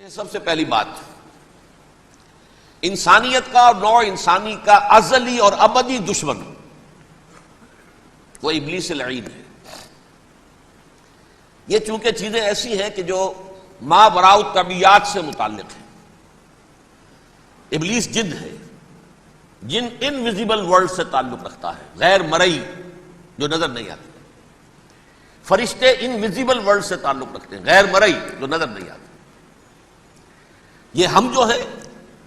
سب سے پہلی بات، انسانیت کا اور نوع انسانی کا ازلی اور ابدی دشمن وہ ابلیس لعین ہے۔ یہ چونکہ چیزیں ایسی ہیں کہ جو ما وراء الطبیعات سے متعلق ہیں۔ ابلیس جن ہے، جن انویزیبل ورلڈ سے تعلق رکھتا ہے، غیر مرئی جو نظر نہیں آتی۔ فرشتے انویزیبل ورلڈ سے تعلق رکھتے ہیں، غیر مرئی جو نظر نہیں آتی۔ یہ ہم جو ہے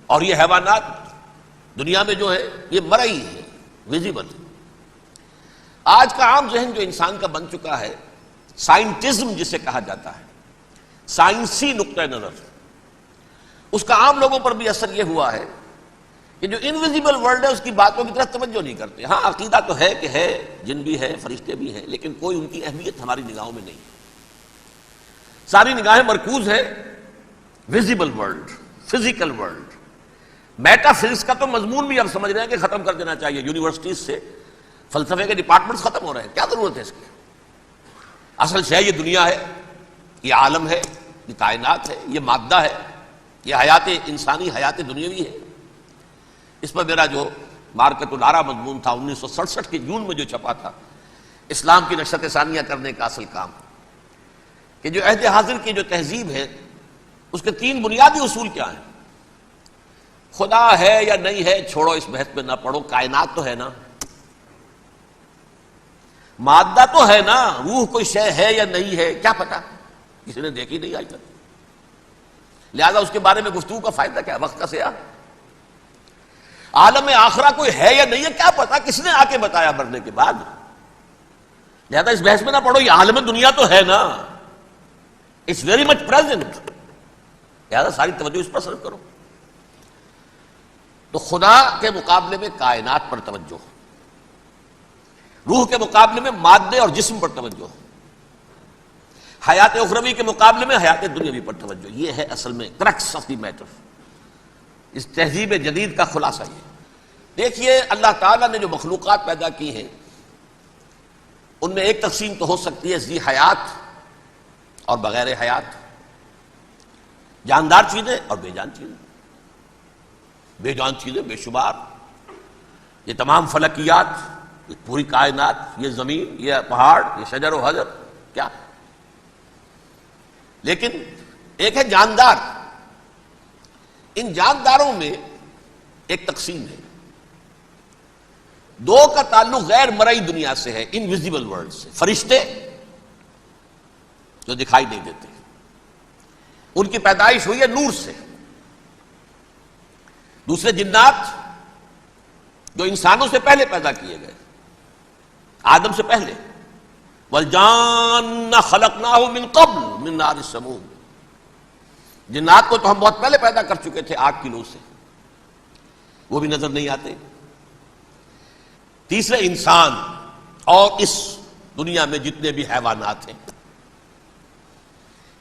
اور یہ حیوانات دنیا میں جو ہے یہ مرئی ہے، ویزیبل ہے۔ آج کا عام ذہن جو انسان کا بن چکا ہے، سائنٹزم جسے کہا جاتا ہے، سائنسی نقطہ نظر، اس کا عام لوگوں پر بھی اثر یہ ہوا ہے کہ جو انویزیبل ورلڈ ہے اس کی باتوں کی طرف توجہ نہیں کرتے۔ ہاں عقیدہ تو ہے کہ ہے، جن بھی ہے، فرشتے بھی ہیں، لیکن کوئی ان کی اہمیت ہماری نگاہوں میں نہیں۔ ساری نگاہیں مرکوز ہے visible world, physical world. Meta physics کا تو مضمون بھی اب سمجھ رہے ہیں کہ ختم کر دینا چاہیے، یونیورسٹیز سے فلسفے کے ڈپارٹمنٹس ختم ہو رہے ہیں، کیا ضرورت ہے اس کی؟ اصل شے یہ دنیا ہے، یہ عالم ہے، یہ کائنات ہے، یہ مادہ ہے، یہ حیات انسانی، حیات دنیاوی ہے۔ اس پر میرا جو مارکت الارا مضمون تھا 1967 کے جون میں جو چھپا تھا، اسلام کی نشرت ثانیہ کرنے کا اصل کام، کہ جو عہد حاضر کی جو تہذیب ہے اس کے 3 بنیادی اصول کیا ہیں؟ خدا ہے یا نہیں ہے چھوڑو، اس بحث میں نہ پڑھو، کائنات تو ہے نا، مادہ تو ہے نا، روح کوئی شے ہے یا نہیں ہے کیا پتا، کسی نے دیکھی نہیں آج تک، لہذا اس کے بارے میں گفتگو کا فائدہ کیا، وقت کا سیاح۔ عالم آخرہ کوئی ہے یا نہیں ہے کیا پتا، کس نے آ کے بتایا مرنے کے بعد، لہذا اس بحث میں نہ پڑھو، یہ عالم دنیا تو ہے نا، اٹس ویری مچ پریزنٹ، لہذا ساری توجہ اس پر صرف کرو۔ تو خدا کے مقابلے میں کائنات پر توجہ، روح کے مقابلے میں مادے اور جسم پر توجہ، حیات اخروی کے مقابلے میں حیات دنیاوی پر توجہ۔ یہ ہے اصل میں کرکس آف دی میٹر، اس تہذیب جدید کا خلاصہ۔ یہ دیکھیے اللہ تعالیٰ نے جو مخلوقات پیدا کی ہیں ان میں ایک تقسیم تو ہو سکتی ہے ذی حیات اور بغیر حیات، جاندار چیزیں اور بے جان چیزیں۔ بے جان چیزیں بے شمار، یہ تمام فلکیات، یہ پوری کائنات، یہ زمین، یہ پہاڑ، یہ شجر و حجر، کیا؟ لیکن ایک ہے جاندار۔ ان جانداروں میں ایک تقسیم ہے، 2 کا تعلق غیر مرئی دنیا سے ہے، انویزیبل ورلڈ سے۔ فرشتے جو دکھائی نہیں دیتے، ان کی پیدائش ہوئی ہے نور سے۔ دوسرے جنات جو انسانوں سے پہلے پیدا کیے گئے، آدم سے پہلے، وَالْجَانَّ خَلَقْنَاهُ مِن قَبْلُ مِن نَارِ السَّمُومِ۔ جنات کو تو ہم بہت پہلے پیدا کر چکے تھے آگ کی لو سے، وہ بھی نظر نہیں آتے۔ تیسرے انسان اور اس دنیا میں جتنے بھی حیوانات ہیں،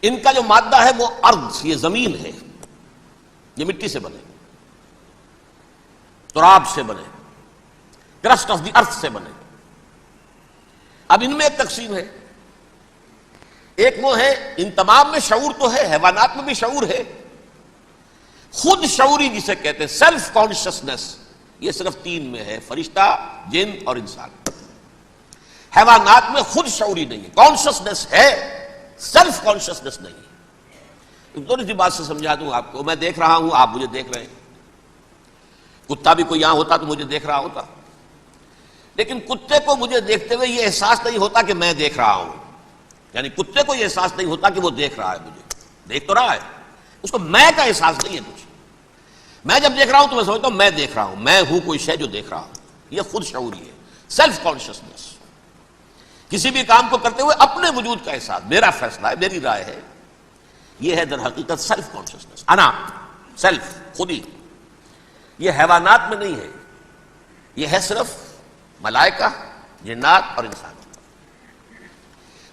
ان کا جو مادہ ہے وہ ارض، یہ زمین ہے، یہ مٹی سے بنے، تراب سے بنے، کرسٹ آف دی ارتھ سے بنے۔ اب ان میں ایک تقسیم ہے، ایک وہ ہے، ان تمام میں شعور تو ہے، حیوانات میں بھی شعور ہے، خود شعوری جسے کہتے ہیں سیلف کانشسنس، یہ صرف 3 میں ہے، فرشتہ، جن اور انسان۔ حیوانات میں خود شعوری نہیں ہے، کانشسنس ہے، سیلف کانشسنس نہیں ہے۔ تھوڑی سی بات سے سمجھا دوں آپ کو، میں دیکھ رہا ہوں، آپ مجھے دیکھ رہے ہیں، کتا بھی کوئی یہاں ہوتا تو مجھے دیکھ رہا ہوتا، لیکن کتے کو مجھے دیکھتے ہوئے یہ احساس نہیں ہوتا کہ میں دیکھ رہا ہوں، یعنی کتے کو یہ احساس نہیں ہوتا کہ وہ دیکھ رہا ہے، مجھے دیکھ تو رہا ہے، اس کو میں کا احساس نہیں ہے کچھ۔ میں جب دیکھ رہا ہوں تو میں سمجھتا ہوں میں دیکھ رہا ہوں، میں ہوں کوئی شے جو دیکھ رہا ہوں، یہ خود شعوری ہے، سیلف کانشسنس۔ کسی بھی کام کو کرتے ہوئے اپنے وجود کا احساس، میرا فیصلہ ہے، میری رائے ہے، یہ ہے در حقیقت سیلف کانشسنس، انا، سیلف، خودی۔ یہ حیوانات میں نہیں ہے، یہ ہے صرف ملائکہ، جنات اور انسان۔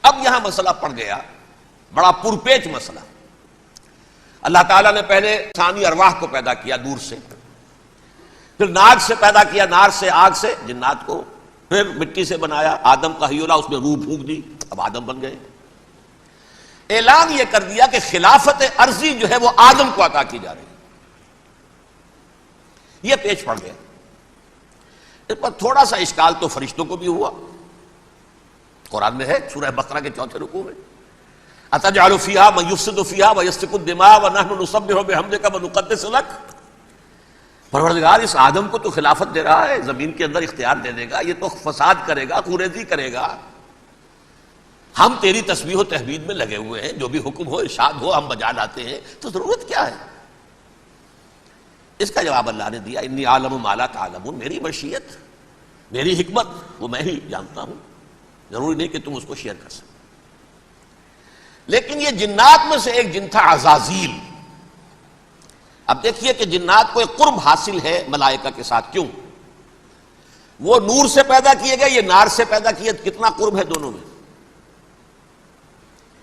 اب یہاں مسئلہ پڑ گیا، بڑا پرپیچ مسئلہ۔ اللہ تعالیٰ نے پہلے انسانی ارواح کو پیدا کیا نور سے، پھر ناگ سے پیدا کیا، نار سے، آگ سے جنات کو، پھر مٹی سے بنایا، آدم کا حی اللہ، اس میں روح پھونک دی، اب آدم بن گئے۔ اعلان یہ کر دیا کہ خلافت عرضی جو ہے وہ آدم کو عطا کی جا رہی ہے. یہ پیش پڑ گیا. اس پر تھوڑا سا اشکال تو فرشتوں کو بھی ہوا. قرآن میں ہے سورہ بقرہ کے 4 رکوع میں اتجعل فیہا من یفسد فیہا ویسفک الدماء ونحن نسبح بحمدک ونقدس لک. پروردگار اس آدم کو تو خلافت دے رہا ہے، زمین کے اندر اختیار دے دے گا، یہ تو فساد کرے گا، خوریزی کرے گا. ہم تیری تسبیح و تحمید میں لگے ہوئے ہیں، جو بھی حکم ہو ارشاد ہو ہم بجا لاتے ہیں، تو ضرورت کیا ہے؟ اس کا جواب اللہ نے دیا انی عالم ما لا تعلمون، میری مشیت، میری حکمت وہ میں ہی جانتا ہوں، ضروری نہیں کہ تم اس کو شیئر کر سکتے. لیکن یہ جنات میں سے ایک جن تھا عزازیل. اب دیکھیے کہ جنات کو ایک قرب حاصل ہے ملائکہ کے ساتھ. کیوں؟ وہ نور سے پیدا کیے گئے، یہ نار سے پیدا کیے، کتنا قرب ہے دونوں میں.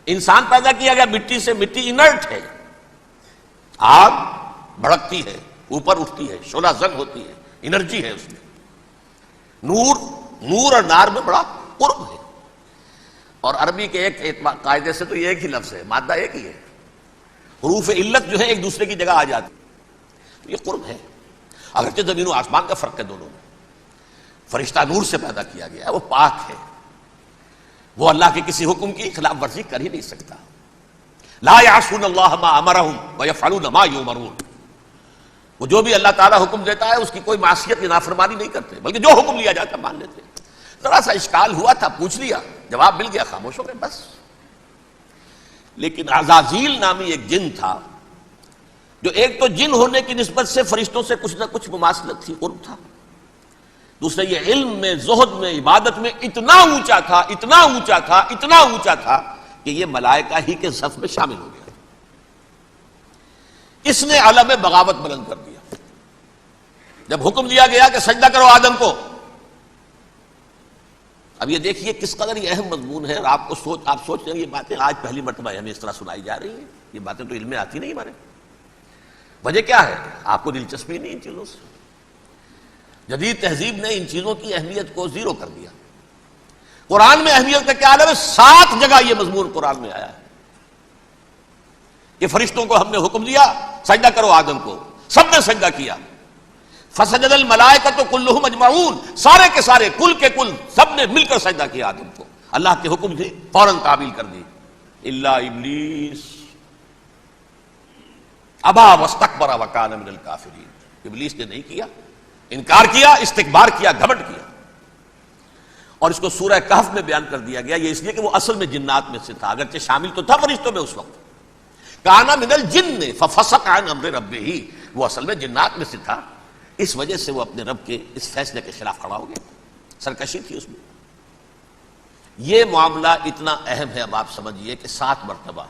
انسان پیدا کیا گیا مٹی سے، مٹی انرٹ ہے، آگ بھڑکتی ہے، اوپر اٹھتی ہے، شعلہ زن ہوتی ہے، انرجی ہے اس میں. نور اور نار میں بڑا قرب ہے. اور عربی کے ایک قاعدے سے تو یہ ایک ہی لفظ ہے، مادہ ایک ہی ہے، حروف علت جو ہے ایک دوسرے کی جگہ آ جاتی. تو یہ قرب ہے، اگرچہ زمین و آسمان کا فرق ہے دونوں میں. فرشتہ نور سے پیدا کیا گیا ہے، وہ پاک ہے، وہ اللہ کے کسی حکم کی خلاف ورزی کر ہی نہیں سکتا. لا یعصون اللہ ما امرہم ویفعلون ما یؤمرون. وہ جو بھی اللہ تعالیٰ حکم دیتا ہے اس کی کوئی معصیت یا نافرمانی نہیں کرتے، بلکہ جو حکم لیا جاتا مان لیتے. ذرا سا اشکال ہوا تھا، پوچھ لیا، جواب مل گیا، خاموش ہو گئے بس. لیکن عزازیل نامی ایک جن تھا، جو ایک تو جن ہونے کی نسبت سے فرشتوں سے کچھ نہ کچھ مماثلت تھی، قرب تھا. دوسرے یہ علم میں، زہد میں، عبادت میں اتنا اونچا تھا، اتنا اونچا تھا، اتنا اونچا تھا کہ یہ ملائکہ ہی کے صف میں شامل ہو گیا. اس نے علم بغاوت بلند کر دیا. جب حکم دیا گیا کہ سجدہ کرو آدم کو، اب یہ دیکھیے کس قدر یہ اہم مضمون ہے. اور آپ سوچ رہے ہیں یہ باتیں آج پہلی مرتبہ ہمیں اس طرح سنائی جا رہی ہیں. یہ باتیں تو علم میں آتی نہیں ہمارے. وجہ کیا ہے؟ آپ کو دلچسپی نہیں ان چیزوں سے. جدید تہذیب نے ان چیزوں کی اہمیت کو زیرو کر دیا. قرآن میں اہمیت کا کیا عالم ہے؟ 7 جگہ یہ مضمون قرآن میں آیا ہے کہ فرشتوں کو ہم نے حکم دیا سجدہ کرو آدم کو، سب نے سجدہ کیا. فسجد الملائکۃ کلھم اجمعون، سارے کے سارے، کل کے کل، سب نے مل کر سجدہ کیا آدم کو. اللہ کے حکم سے فوراً تعمیل کر دی. الا ابلیس ابا واستکبر وکان من الکافرین. ابلیس نے نہیں کیا، انکار کیا، استکبار کیا، گھمنڈ کیا. اور اس کو سورہ کہف میں بیان کر دیا گیا. یہ اس لیے کہ وہ اصل میں جنات میں سے تھا، اگرچہ شامل تو تھا فرشتوں میں اس وقت. کانا من الجن ففسق عن امر ربہ، وہ اصل میں جنات میں سے تھا. اس وجہ سے وہ اپنے رب کے اس فیصلے کے خلاف کھڑا ہو گیا. سرکشی تھی اس میں. یہ معاملہ اتنا اہم ہے. اب آپ سمجھیے کہ 7 مرتبہ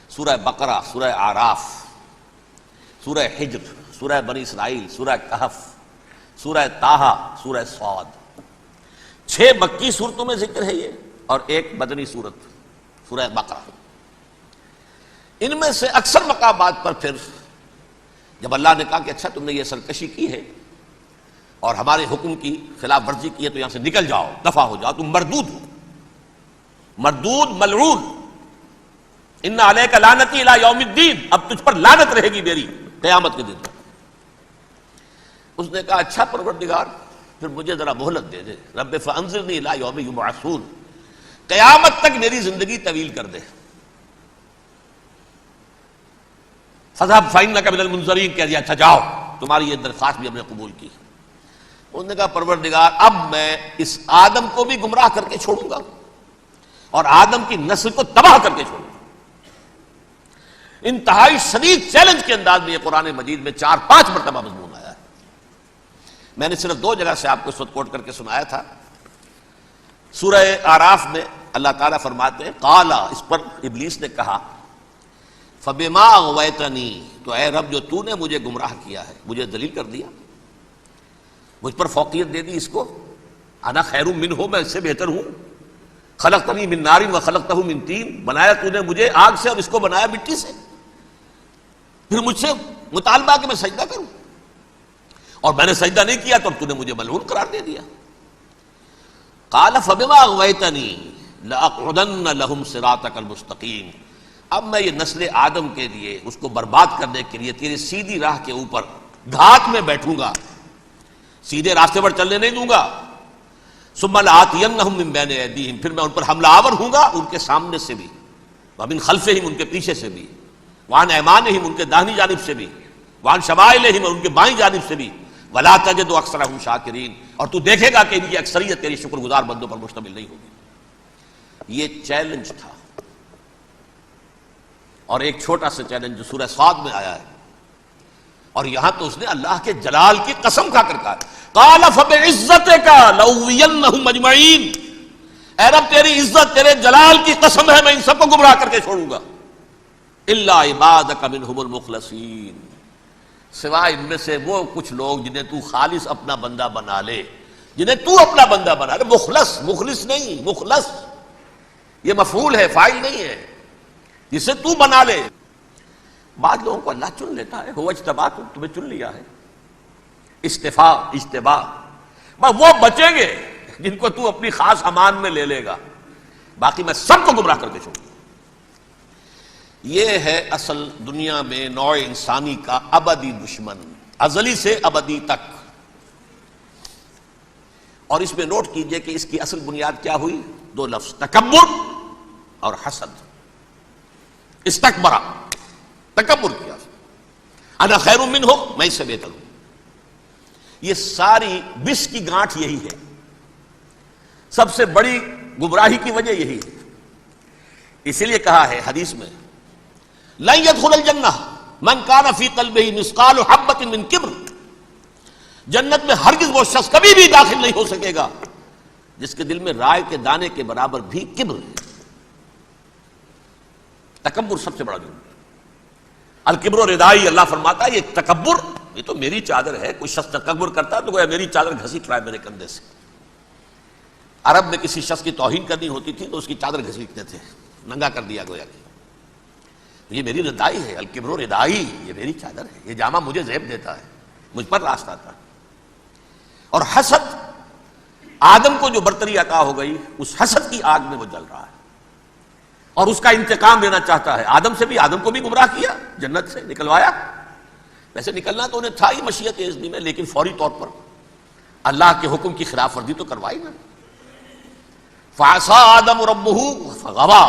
سورہ بقرہ، سورہ اعراف، سورہ حجر، سورہ بنی اسرائیل، سورہ کہف، سورہ طٰہٰ، سورہ صاد، 6 مکی صورتوں میں ذکر ہے یہ، اور ایک مدنی صورت سورہ بقرہ. ان میں سے اکثر مقامات پر پھر جب اللہ نے کہا کہ اچھا تم نے یہ سرکشی کی ہے اور ہمارے حکم کی خلاف ورزی کی ہے تو یہاں سے نکل جاؤ، دفع ہو جاؤ، تم مردود ہو، مردود، ملعون. ان علیک لعنتی الی یوم الدین، اب تجھ پر لعنت رہے گی میری قیامت کے دن. اس نے کہا اچھا پروردگار پھر مجھے ذرا مہلت دے دے. رب فانظرنی الی یوم یبعثون، قیامت تک میری زندگی طویل کر دے. فذهب فإنك من المنظرین، کہہ دیا اچھا جاؤ، تمہاری یہ درخواست بھی ہم نے قبول کی. انہوں نے کہا پروردگار اب میں اس آدم کو بھی گمراہ کر کے چھوڑوں گا اور آدم کی نسل کو تباہ کر کے چھوڑوں گا. انتہائی شدید چیلنج کے انداز میں یہ قرآن مجید میں 4-5 مرتبہ مضمون آیا ہے. میں نے صرف 2 جگہ سے آپ کو اس وقت کوٹ کر کے سنایا تھا. سورہ اعراف میں اللہ تعالیٰ فرماتے ہیں قال، اس پر ابلیس نے کہا فبما اغویتنی، تو اے رب جو تو نے مجھے گمراہ کیا ہے، مجھے ذلیل کر دیا، مجھ پر فوقیت دے دی اس کو. انا خیر منہ، میں اس سے بہتر ہوں. خلقتنی من نار وخلقتہ من طین، بنایا تو نے مجھے آگ سے اور اس کو بنایا مٹی سے. پھر مجھ سے مطالبہ کہ میں سجدہ کروں، اور میں نے سجدہ نہیں کیا تو اب تو نے مجھے ملعون قرار دے دیا. قال فبما اغویتنی لاقعدن لهم صراطک المستقیم، اب میں یہ نسل آدم کے لیے اس کو برباد کرنے کے لیے تیرے سیدھی راہ کے اوپر گھات میں بیٹھوں گا، سیدھے راستے پر چلنے نہیں دوں گا. ثم لآتینہم من بین ایدیہم، پھر میں ان پر حملہ آور ہوں گا ان کے سامنے سے بھی، ومن خلفہم ان کے پیچھے سے بھی، وعن ایمانہم ان کے داہنی جانب سے بھی، وعن شمائلہم ان کے بائیں جانب سے بھی، ولا تجد اکثرہم شاکرین، اور تو دیکھے گا کہ ان کی اکثریت تیری شکر گزار بندوں پر مشتمل نہیں ہوگی. یہ چیلنج تھا. اور ایک چھوٹا سا چیلنج جو سورہ صاد میں آیا ہے، اور یہاں تو اس نے اللہ کے جلال کی قسم کھا کر کہا، قال فبعزتک لأغوینہم اجمعین، اے رب تیری عزت تیرے جلال کی قسم ہے میں ان سب کو گمراہ کر کے چھوڑوں گا، الا عبادک منہم المخلصین، سوائے ان میں سے وہ کچھ لوگ جنہیں تو خالص اپنا بندہ بنا لے، جنہیں تو اپنا بندہ بنا لے. مخلص، مخلص نہیں، مخلص یہ مفعول ہے، فاعل نہیں ہے، جسے تو بنا لے. بعض لوگوں کو اللہ چن لیتا ہے، هو اجتباکم، تمہیں چن لیا ہے. استفاء، اجتباء، بس وہ بچیں گے جن کو تو اپنی خاص امان میں لے لے گا، باقی میں سب کو گمراہ کر کے چھوڑوں گا. یہ ہے اصل دنیا میں نوع انسانی کا ابدی دشمن، ازلی سے ابدی تک. اور اس میں نوٹ کیجئے کہ اس کی اصل بنیاد کیا ہوئی؟ دو لفظ، تکبر اور حسد. استکبرا، تکبر کیا، انا خیر منہ، میں اس سے بہتر ہوں. یہ ساری بس کی گانٹھ یہی ہے، سب سے بڑی گمراہی کی وجہ یہی ہے. اسی لیے کہا ہے حدیث میں، لن يدخل الجنہ من کان فی قلبہ مثقال حبۃ من کبر، جنت میں ہرگز وہ شخص کبھی بھی داخل نہیں ہو سکے گا جس کے دل میں رائے کے دانے کے برابر بھی کبر ہے. تکبر سب سے بڑا جرم ہے. الکبر ردائی، اللہ فرماتا ہے یہ تکبر، یہ تو میری چادر ہے. کوئی شخص تکبر کرتا ہے تو گویا میری چادر گھسیٹ رہا ہے میرے کندھے سے. عرب میں کسی شخص کی توہین کرنی ہوتی تھی تو اس کی چادر گھسیٹتے تھے، ننگا کر دیا گویا کہ یہ میری ردائی ہے. الکبر ردائی، یہ میری چادر ہے، یہ جامہ مجھے زیب دیتا ہے، مجھ پر راستہ تھا. اور حسد، آدم کو جو برتری عطا ہو گئی اس حسد کی آگ میں وہ جل رہا ہے اور اس کا انتقام لینا چاہتا ہے. آدم سے بھی، آدم کو بھی گمراہ کیا، جنت سے نکلوایا. ویسے نکلنا تو انہیں تھا ہی مشیت اذنی میں، لیکن فوری طور پر اللہ کے حکم کی خلاف ورزی تو کروائی نا. فعصى آدم ربہ فغوى،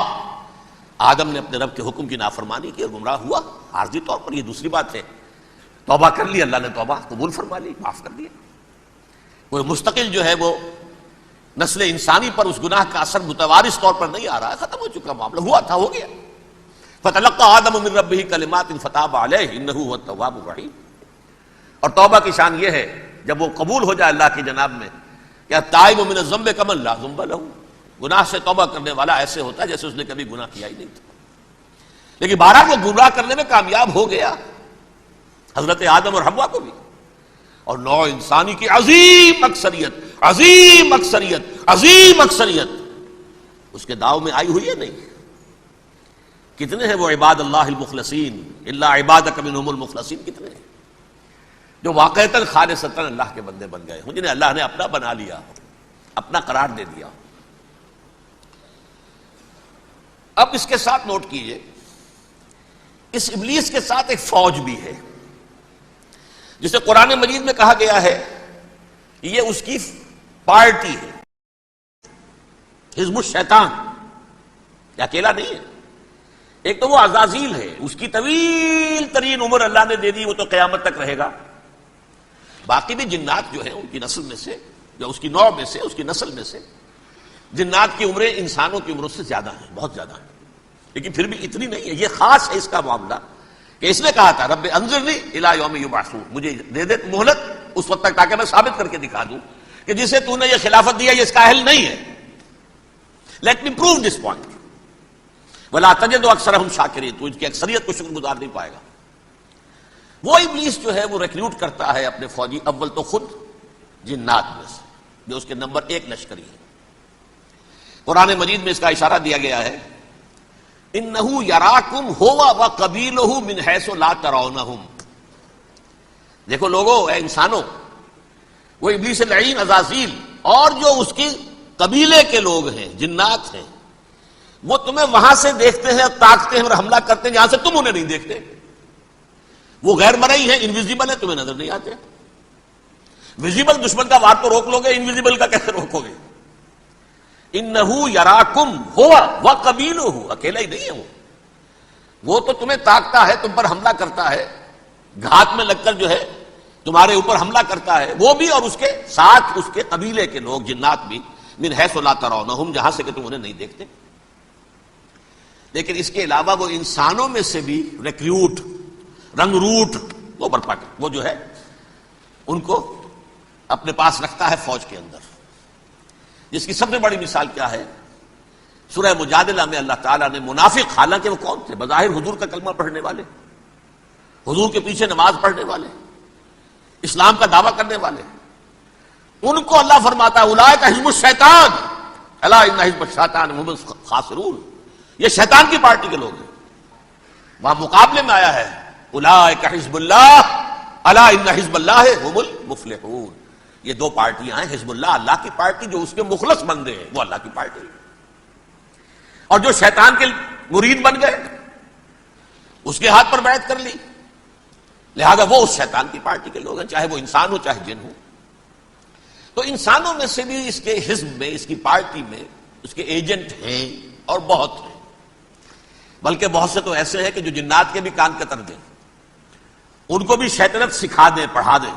آدم نے اپنے رب کے حکم کی نافرمانی کی اور گمراہ ہوا عارضی طور پر. یہ دوسری بات ہے، توبہ کر لی، اللہ نے توبہ قبول فرما لی، معاف کر دیا. وہ مستقل جو ہے وہ نسل انسانی پر اس گناہ کا اثر متوارث طور پر نہیں آ رہا ہے، ختم ہو چکا معاملہ، ہوا تھا ہو گیا. فتلقى آدم من ربہ کلمات فتاب علیہ انہ هو التواب الرحیم. اور توبہ کی شان یہ ہے جب وہ قبول ہو جائے اللہ کی جناب میں، کہ تائب من الذنب کمن لا ذنب لہ، گناہ سے توبہ کرنے والا ایسے ہوتا ہے جیسے اس نے کبھی گناہ کیا ہی نہیں تھا. لیکن بہرحال وہ گمراہ کرنے میں کامیاب ہو گیا، حضرت آدم اور حوا کو بھی. اور نوع انسانی کی عظیم اکثریت، عظیم اکثریت، عظیم اکثریت اس کے داؤ میں آئی ہوئی ہے نہیں. کتنے ہیں وہ عباد اللہ المخلصین، الا عبادک منہم المخلصین، کتنے ہیں جو واقعتاً خالصتاً اللہ کے بندے بن گئے ہوں، جنہیں اللہ نے اپنا بنا لیا، اپنا قرار دے دیا. اب اس کے ساتھ نوٹ کیجئے، اس ابلیس کے ساتھ ایک فوج بھی ہے جسے قرآن مجید میں کہا گیا ہے یہ اس کی پارٹی ہے، حزب الشیطان. یہ اکیلا نہیں ہے. ایک تو وہ عزازیل ہے، اس کی طویل ترین عمر اللہ نے دے دی، وہ تو قیامت تک رہے گا. باقی بھی جنات جو ہیں ان کی نسل میں سے، جو اس کی نوع میں سے، اس کی نسل میں سے، جنات کی عمریں انسانوں کی عمروں سے زیادہ ہیں، بہت زیادہ ہیں، لیکن پھر بھی اتنی نہیں ہے. یہ خاص ہے اس کا معاملہ کہ اس نے کہا تھا رب انظرنی الی یوم یبعثون، مجھے دے دے مہلت اس وقت تک تاکہ میں ثابت کر کے دکھا دوں کہ جسے تو نے یہ خلافت دیا یہ اس کا اہل نہیں ہے. Let me prove this point. ولا تجد اکثرہم شاکرین، تو ان کی اکثریت کو شکر گزار نہیں پائے گا. وہ ابلیس جو ہے وہ ریکروٹ کرتا ہے اپنے فوجی، اول تو خود جنات میں سے جو اس کے نمبر 1 لشکری ہے. قرآن مجید میں اس کا اشارہ دیا گیا ہے، انہ یراکم ہوا وقبیلہ من حیث لا ترونہم. دیکھو لوگو، اے انسانوں، وہ ابلیس لعین عزازیل اور جو اس کے قبیلے کے لوگ ہیں، جنات ہیں، وہ تمہیں وہاں سے دیکھتے ہیں اور تاکتے ہیں اور حملہ کرتے ہیں جہاں سے تم انہیں نہیں دیکھتے. وہ غیر مرئی ہیں، انویزیبل ہے، تمہیں نظر نہیں آتے. ویزیبل دشمن کا وار تو روک لو گے، انویزیبل کا کیسے روکو گے؟ انہو یراکم ہوا وقبیلہ، اکیلا ہی نہیں ہے وہ تو تمہیں تاکتا ہے، تم پر حملہ کرتا ہے، گھات میں لگ کر جو ہے تمہارے اوپر حملہ کرتا ہے، وہ بھی اور اس کے ساتھ اس کے قبیلے کے لوگ جنات بھی، من حیث لا ترونہم، جہاں سے کہ تم انہیں نہیں دیکھتے. لیکن اس کے علاوہ وہ انسانوں میں سے بھی ریکریوٹ، رنگ روٹ وہ برپا کر، وہ جو ہے ان کو اپنے پاس رکھتا ہے فوج کے اندر. جس کی سب سے بڑی مثال کیا ہے؟ سورہ مجادلہ میں اللہ تعالیٰ نے منافق، حالانکہ وہ کون تھے؟ بظاہر حضور کا کلمہ پڑھنے والے، حضور کے پیچھے نماز پڑھنے والے، اسلام کا دعویٰ کرنے والے، ان کو اللہ فرماتا ہے اولئک حزب الشیطان الا ان حزب الشیطان هم الخاسرون، یہ شیطان کی پارٹی کے لوگ ہیں. وہاں مقابلے میں آیا ہے اولئک حزب اللہ الا ان حزب اللہ هم المفلحون. یہ دو پارٹیاں ہیں، حزب اللہ اللہ کی پارٹی جو اس کے مخلص بندے ہیں وہ اللہ کی پارٹی، اور جو شیطان کے مرید بن گئے اس کے ہاتھ پر بیعت کر لی، لہذا وہ اس شیطان کی پارٹی کے لوگ ہیں، چاہے وہ انسان ہو چاہے جن ہو. تو انسانوں میں سے بھی اس کے حزب میں، اس کی پارٹی میں اس کے ایجنٹ ہیں اور بہت ہیں، بلکہ بہت سے تو ایسے ہیں کہ جو جنات کے بھی کان کتر دیں، ان کو بھی شیطنت سکھا دیں، پڑھا دیں.